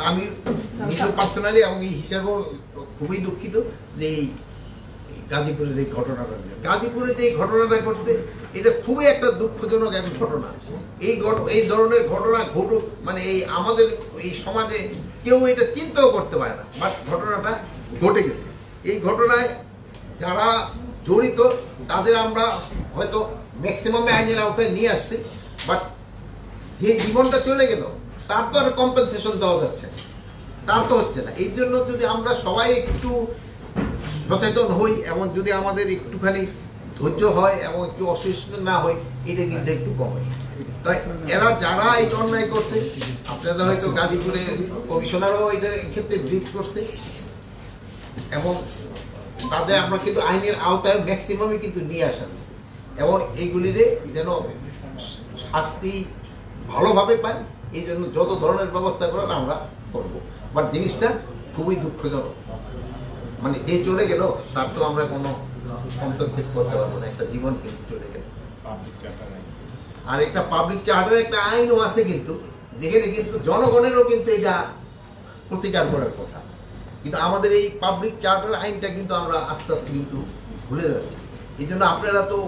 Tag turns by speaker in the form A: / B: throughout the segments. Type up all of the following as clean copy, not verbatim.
A: আমি নিজে পার্সোনালি এবং এই হিসাবেও খুবই দুঃখিত যে এই গাজীপুরের এই ঘটনাটা গাজীপুরে যে এই ঘটনাটা ঘটছে এটা খুবই একটা দুঃখজনক এক ঘটনা। এই ধরনের ঘটনা ঘটুক মানে এই আমাদের এই সমাজে কেউ এটা চিন্তাও করতে পারে না, বাট ঘটনাটা ঘটে গেছে। এই ঘটনায় যারা জড়িত তাদের আমরা হয়তো ম্যাক্সিমামে আইনের আওতায় নিয়ে আসছি, বাট যে জীবনটা চলে গেল তার তো আর কম্পেনসেশন দেওয়া যাচ্ছে না, তার তো হচ্ছে না। এই জন্য যদি আমরা সবাই একটু সচেতন হই এবং যদি আমাদের একটুখানি ধৈর্য হয় এবং একটু অসুস্থ না হয়, এটা কিন্তু একটু কমে। তাই এরা যারা এই অন্যায় করছে, আপনাদের হয়তো গাজীপুরে কমিশনারও এটার ক্ষেত্রে ব্রিফ করছে এবং তাদের আমরা কিন্তু আইনের আওতায় ম্যাক্সিমামই কিন্তু নিয়ে আসা হয়েছে এবং এইগুলিরে যেন শাস্তি ভালোভাবে পাই, এই জন্য যত ধরনের ব্যবস্থা করার আমরা করবো। বাট জিনিসটা খুবই দুঃখজনক, মানে যে চলে গেল তার তো আমরা কোনো কম্পেনসেট করতে পারবো না, একটা জীবন কিন্তু চলে গেল। আর একটা পাবলিক চার্টার একটা আইনও আছে কিন্তু, যেখানে কিন্তু জনগণেরও কিন্তু এটা প্রতিকার করার কথা, কিন্তু আমাদের এই পাবলিক চার্টার আইনটা কিন্তু আমরা আস্তে আস্তে কিন্তু ভুলে যাচ্ছি। এই জন্য আপনারা তো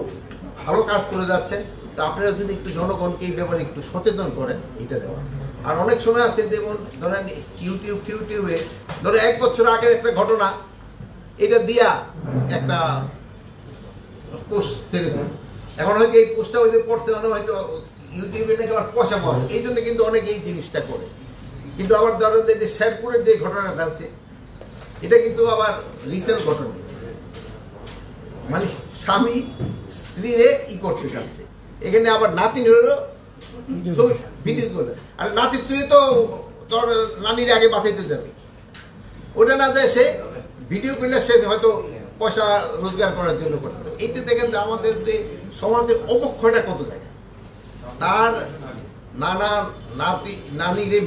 A: ভালো কাজ করে যাচ্ছেন, তো আপনারা যদি একটু জনগণকে এই ব্যাপারে একটু সচেতন করেন এটা দেওয়া। আর অনেক সময় আছে যেমন ধরেন ইউটিউবে ধরো 1 বছর আগের একটা ঘটনা, এটা দিয়া একটা পোস্ট ছেড়ে দেয়। এখন হয়তো এই পোস্টটা ওই যে পড়তে মানে হয়তো ইউটিউবে নাকি আবার পয়সা পাওয়া যায়, এই জন্য কিন্তু অনেকে এই জিনিসটা করে। কিন্তু আবার ধরো যে শেরপুরের যে ঘটনাটা আছে এটা কিন্তু আবার রিসেন্ট ঘটনা, মানে স্বামী স্ত্রীরে করতে যাচ্ছে, এখানে আবার নাতিনেরও ভিডিও করে। আর নাতি তুই তো তোর নানির আগে বাঁচাইতে যাবি, ওটা না যায় সে ভিডিও করলে সে হয়তো পয়সা রোজগার করার জন্য করতে। এইটা দেখেন যে আমাদের যে সমাজের অবক্ষয়টা কত জায়গায়, তার নানা নানিরে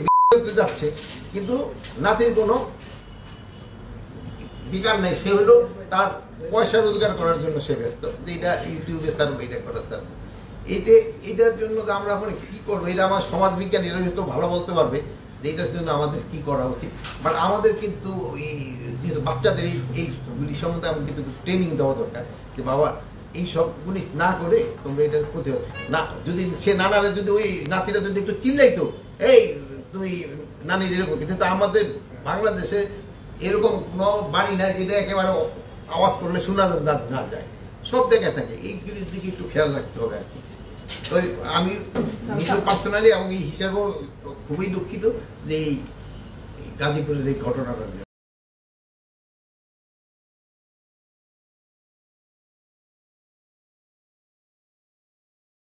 A: যাচ্ছে কিন্তু নাতির কোনো বিকার নেই, সে হলো তার পয়সা রোজগার করার জন্য সে ব্যস্ত, যে এটা ইউটিউবে ছাড়বো, এটা করা ছাড়বো। এটার জন্য আমরা এখন কি করবো, এটা আমার সমাজ বিজ্ঞান এরা হয়তো ভালো বলতে পারবে যে এটার জন্য আমাদের কি করা উচিত। বাট আমাদের কিন্তু এই যেহেতু বাচ্চাদের এইগুলি সম্বন্ধে আমাদের কিন্তু ট্রেনিং দেওয়া দরকার যে বাবা এই সবগুলি না করে তোমরা এটার প্রতি না, যদি সে নানারা যদি ওই নাতিরা যদি একটু চিল্লাইতো এই তুমি নানির এরকম, কিন্তু আমাদের বাংলাদেশে এরকম কোনো বাড়ি নাই যেটা একেবারে আওয়াজ করলে শোনা না যায়, সব জায়গায় থাকে। এইগুলির দিকে একটু খেয়াল রাখতে হবে আর কি। তো আমি নিজে পার্সোনালি এবং এই হিসাবেও খুবই দুঃখিত যে এই গাজীপুরের এই ঘটনাটা।